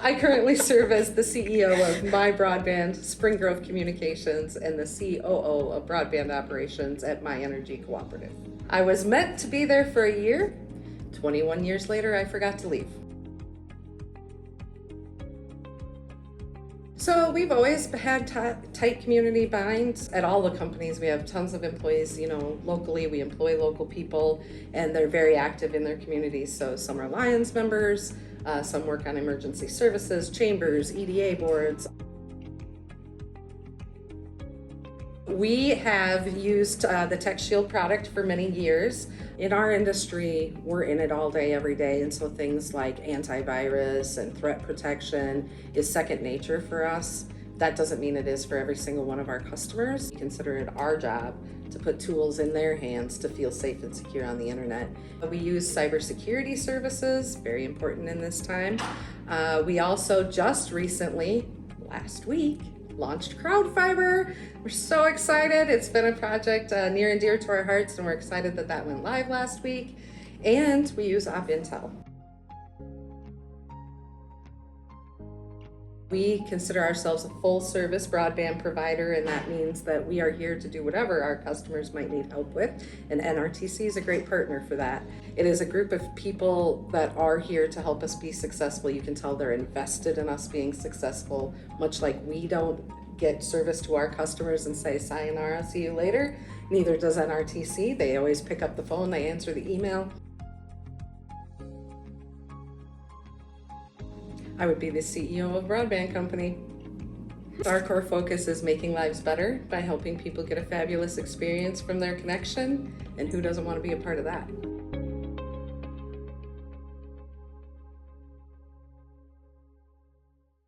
I currently serve as the CEO of MiBroadband, Spring Grove Communications, and the COO of Broadband Operations at My Energy Cooperative. I was meant to be there for a year. 21 years later, I forgot to leave. So we've always had tight community binds at all the companies. We have tons of employees, locally. We employ local people, and they're very active in their communities. So some are Lions members, some work on emergency services, chambers, EDA boards. We have used the TechShield product for many years. In our industry, we're in it all day, every day, and so things like antivirus and threat protection is second nature for us. That doesn't mean it is for every single one of our customers. We consider it our job to put tools in their hands to feel safe and secure on the internet. We use cybersecurity services, very important in this time. We also just recently, last week, launched CrowdFiber. We're so excited. It's been a project near and dear to our hearts, and we're excited that that went live last week. And we use OpIntel. We consider ourselves a full-service broadband provider, and that means that we are here to do whatever our customers might need help with, and NRTC is a great partner for that. It is a group of people that are here to help us be successful. You can tell they're invested in us being successful, much like we don't get service to our customers and say, sayonara, see you later. Neither does NRTC. They always pick up the phone, they answer the email. I would be the CEO of a broadband company. Our core focus is making lives better by helping people get a fabulous experience from their connection, and who doesn't want to be a part of that?